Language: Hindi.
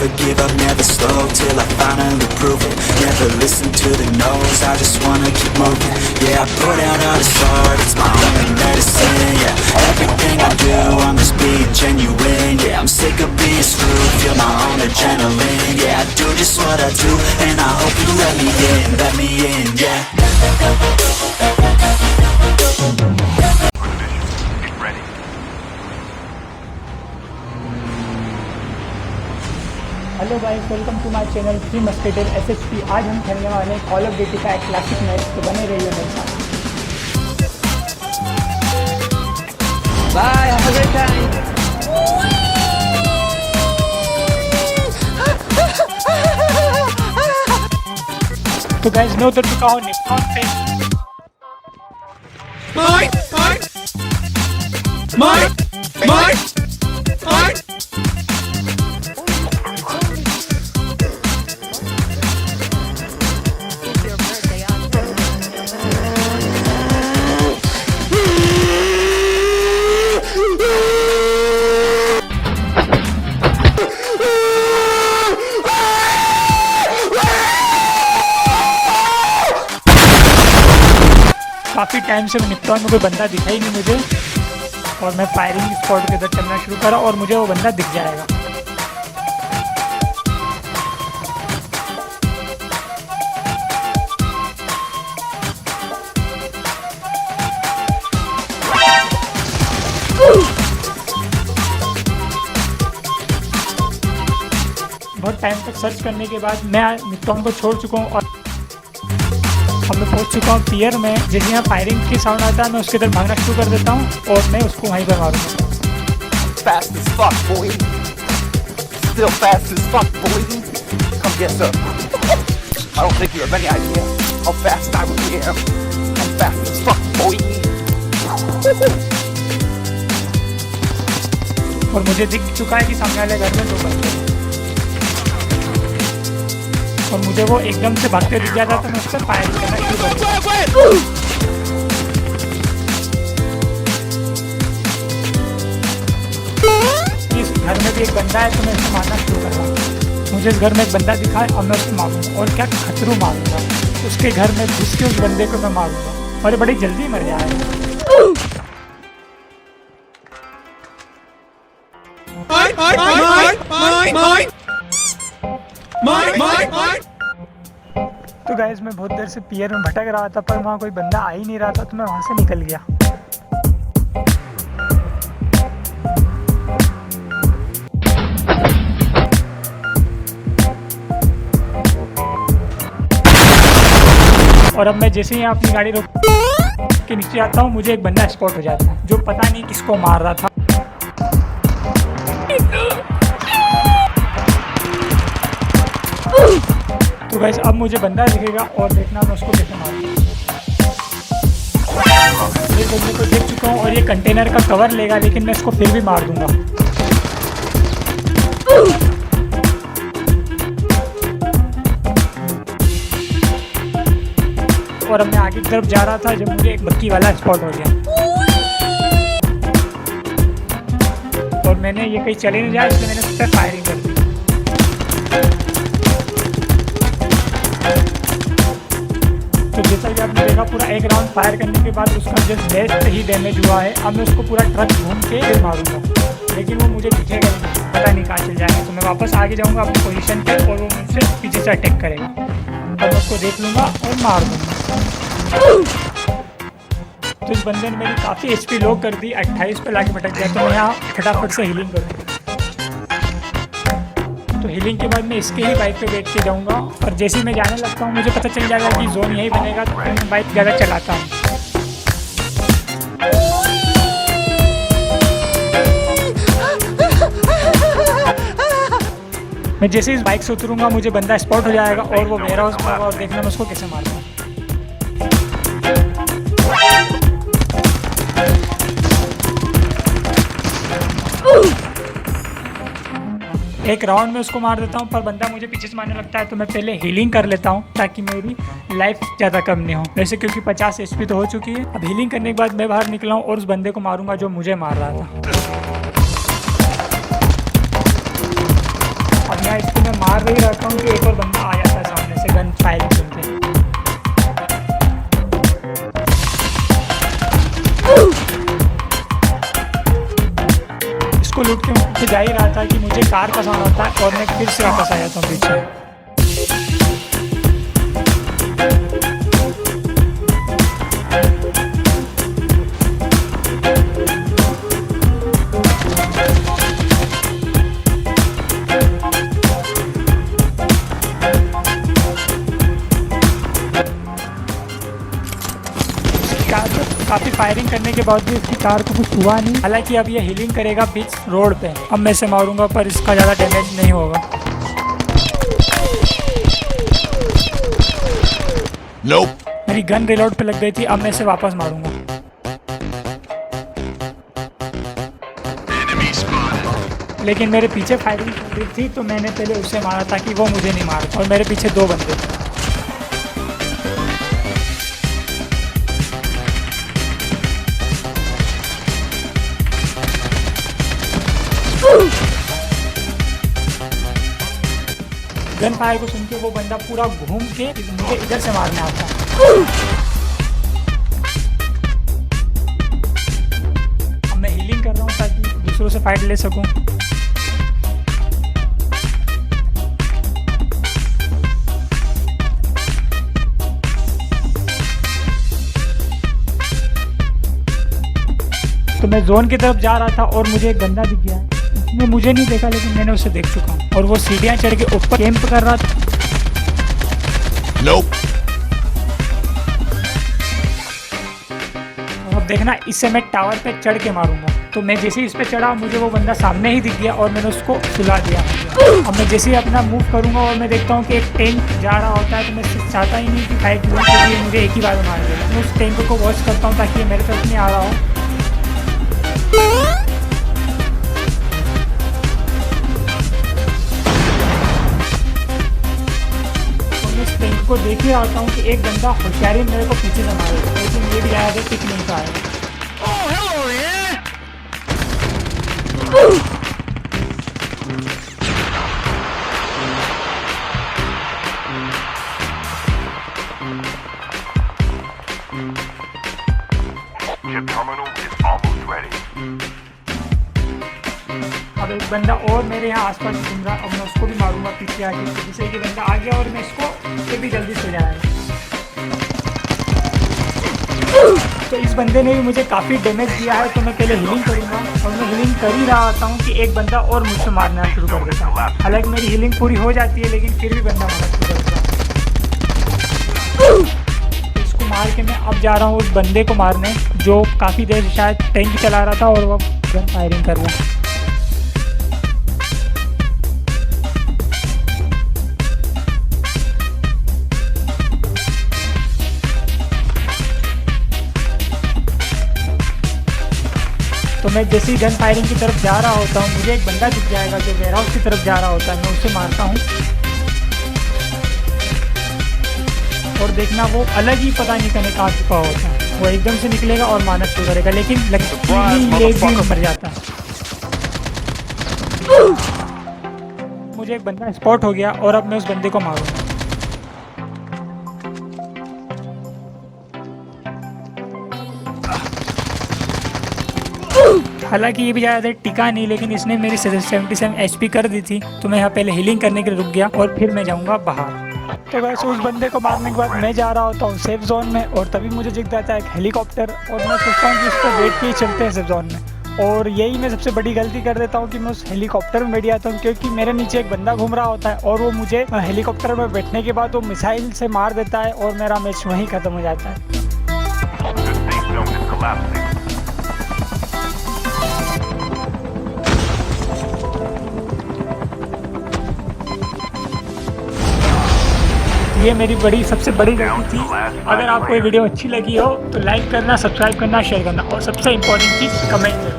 never give up, never slow, till I finally prove it. Never listen to the no's, I just wanna keep moving. Yeah, I put out all this art, it's my only medicine. Yeah, everything I do, I'm just being genuine. Yeah, I'm sick of being screwed, feel my own adrenaline. Yeah, I do just what I do, and I hope you let me in, yeah. Hello guys, welcome to my channel three musketeer SHP। आज हम खेलने वाले हैं कॉल ऑफ ड्यूटी का एक क्लासिक मैच, तो बने रहिए मेरे साथ। Bye, have a great time. तो गाइस, मैं उतर चुका हूँ निप्पॉन पे। काफ़ी टाइम से निप्पॉन में कोई बंदा दिखा ही नहीं मुझे, और मैं फायरिंग स्पॉट के इधर चलना शुरू करा और मुझे वो बंदा दिख जाएगा। बहुत टाइम तक सर्च करने के बाद मैं निप्पॉन को छोड़ चुका हूँ और अब मैं पहुंच चुका हूँ पियर में। जैसे यहाँ फायरिंग की साउंड आता है, मैं उसके तरफ भागना शुरू कर देता हूँ और मैं उसको वहीं पर मारूंगा। Fast as fuck, boy. Still fast as fuck, boy. Come get some. I don't think you have any idea how fast I really am. I'm fast as fuck, boy. और मुझे दिख चुका है कि सामने वाले घर में 2 बंदे, और मुझे वो एकदम से भागते दिख जाता तो मैं उस पर फायर करना शुरू कर देता। इस घर में भी एक बंदा है तो मैं उसको मारना शुरू कर रहा हूँ। मुझे इस घर में एक बंदा दिखा है और मैं उसको मारूंगा, और क्या खतरू मारूंगा। उसके घर में घुस के उस बंदे को मैं मारूंगा, और ये बड़ी जल्दी मर जाएगा। तो गाइस, मैं बहुत देर से पियर में भटक रहा था, पर वहाँ कोई बंदा आ ही नहीं रहा था, तो मैं वहाँ से निकल गया। और अब मैं जैसे ही अपनी गाड़ी रोक के नीचे आता हूँ, मुझे एक बंदा स्पॉट हो जाता है जो पता नहीं किसको मार रहा था। तो गाइस, अब मुझे बंदा दिखेगा और देखना मैं उसको कैसे मारूंगा। मैं बंदे को देख चुका हूँ और ये कंटेनर का कवर लेगा, लेकिन मैं इसको फिर भी मार दूंगा। और अब मैं आगे की तरफ जा रहा था जब मुझे एक बक्की वाला स्पॉट हो गया, और मैंने ये कहीं चले नहीं जाए इसलिए मैंने उस पर फायरिंग कर दी। तो जैसा कि आपने देखा, पूरा एक राउंड फायर करने के बाद उसका जस्ट बेस्ट ही डैमेज हुआ है। अब मैं उसको पूरा ट्रक घूम के फिर मारूंगा, लेकिन वो मुझे दिखेगा नहीं, पता नहीं कहाँ चल जाएगा। तो मैं वापस आगे जाऊंगा अपनी पोजीशन पे, और वो मुझसे पीछे से अटैक करेगा, और मैं उसको देख लूँगा और मार दूँगा। तो इस बंदे ने मेरी काफ़ी HP लो कर दी, 28 पे लाके भटक गया। तो मैं यहाँ फटाफट से हीलिंग कर दूँ। तो हीलिंग के बाद मैं इसके ही बाइक पे बैठ के जाऊँगा, और जैसे ही मैं जाने लगता हूँ मुझे पता चल जाएगा कि जोन यही बनेगा, तो मैं बाइक ज़्यादा चलाता हूँ। मैं जैसे इस बाइक से उतरूँगा मुझे बंदा स्पॉट हो जाएगा, और वो वेयर हाउस में होगा, और देखना मैं उसको कैसे मारता हूँ। एक राउंड में उसको मार देता हूँ, पर बंदा मुझे पीछे से मारने लगता है, तो मैं पहले हीलिंग कर लेता हूँ ताकि मेरी लाइफ ज़्यादा कम नहीं हो। वैसे क्योंकि 50 HP तो हो चुकी है। अब हीलिंग करने के बाद मैं बाहर निकला हूँ और उस बंदे को मारूंगा जो मुझे मार रहा था। अब यहाँ मार रही रहता हूँ कि एक और बंदा आ जाता है सामने से गन फायरिंग सुन के। इसको लूट के मैं जा ही रहा था कि मुझे कार का साउंड आता है और मैं फिर से वापस आ जाता हूँ पीछे। काफ़ी फायरिंग करने के बाद भी इसकी कार को कुछ हुआ नहीं। हालांकि अब ये हीलिंग करेगा बीच रोड पे। अब मैं इसे मारूंगा पर इसका ज़्यादा डैमेज नहीं होगा। Nope. मेरी गन रिलोड पे लग गई थी, अब मैं इसे वापस मारूंगा। लेकिन मेरे पीछे फायरिंग चल रही थी तो मैंने पहले उसे मारा ताकि वो मुझे नहीं मारे। और मेरे पीछे 2 बंदे थे। गन फायर को सुन के वो बंदा पूरा घूम के मुझे इधर से मारने आता है। अब मैं हीलिंग कर रहा हूँ ताकि दूसरों से फाइट ले सकूं। तो मैं जोन की तरफ जा रहा था और मुझे एक बंदा दिख गया है। उसने मुझे नहीं देखा लेकिन मैंने उसे देख चुका हूँ और वो सीढ़ियाँ चढ़ के ऊपर कैंप कर रहा था। Nope. और अब देखना, इससे मैं टावर पे चढ़ के मारूंगा। तो मैं जैसे ही इस पे चढ़ा मुझे वो बंदा सामने ही दिख गया और मैंने उसको सुला दिया। अब मैं जैसे ही अपना मूव करूंगा और मैं देखता हूँ कि एक टैंक जा रहा होता है तो मैं चाहता ही नहीं कि फाइट हुआ क्योंकि मुझे एक ही बार मार देगा। मैं उस टैंक को वॉच करता हूँ ताकि ये मेरे तरफ नहीं आ रहा हो। को देख ही आता हूँ कि एक बंदा होशियारी मेरे को पीछे से मारेगा, लेकिन ये भी आया था टिक नहीं पाया। अब एक बंदा और मेरे यहाँ आसपास घूम रहा, अब मैं उसको भी मारूंगा पीछे आके, जिससे कि बंदा आ गया और मैं इसको भी जल्दी से जाएगा। तो इस बंदे ने भी मुझे काफ़ी डैमेज दिया है तो मैं पहले हीलिंग करूंगा और मैं हीलिंग कर ही रहा होता हूँ कि एक बंदा और मुझसे मारना शुरू कर देता है। हालांकि मेरी हीलिंग पूरी हो जाती है लेकिन फिर भी बंदा मारना शुरू कर देता है। इसको मार के मैं अब जा रहा हूँ उस बंदे को मारने जो काफ़ी देर से शायद टैंक चला रहा था और वो गन फायरिंग कर रहा है। तो मैं जैसे ही गन फायरिंग की तरफ जा रहा होता हूँ मुझे एक बंदा दिख जाएगा जो वेयरहाउस की तरफ जा रहा होता है। मैं उसे मारता हूँ और देखना वो अलग ही पता नहीं कहने कहाँ चुका होता है। वो एकदम से निकलेगा और मारना शुरू करेगा लेकिन ये भी मर जाता है। मुझे एक बंदा स्पॉट हो गया और अब मैं उस बंदे को मारूंगा। हालांकि ये भी ज़्यादा देर टिका नहीं लेकिन इसने मेरी 77 HP कर दी थी तो मैं यहाँ पहले हीलिंग करने के लिए रुक गया और फिर मैं जाऊँगा बाहर। तो वैसे उस बंदे को मारने के बाद मैं जा रहा होता हूँ सेफ जोन में और तभी मुझे दिख जाता है एक हेलीकॉप्टर और मैं सोचता हूँ कि उस पर बैठ के ही चलते हैं सेफ जोन में। और यही मैं सबसे बड़ी गलती कर देता हूँ कि मैं उस हेलीकॉप्टर में बैठ जाता हूँ क्योंकि मेरे नीचे एक बंदा घूम रहा होता है और वो मुझे हेलीकॉप्टर में बैठने के बाद वो मिसाइल से मार देता है और मेरा मैच वहीं ख़त्म हो जाता है। ये मेरी सबसे बड़ी गलती थी। अगर आपको ये वीडियो अच्छी लगी हो तो लाइक करना, सब्सक्राइब करना, शेयर करना और सबसे इम्पोर्टेंट चीज़ कमेंट करना।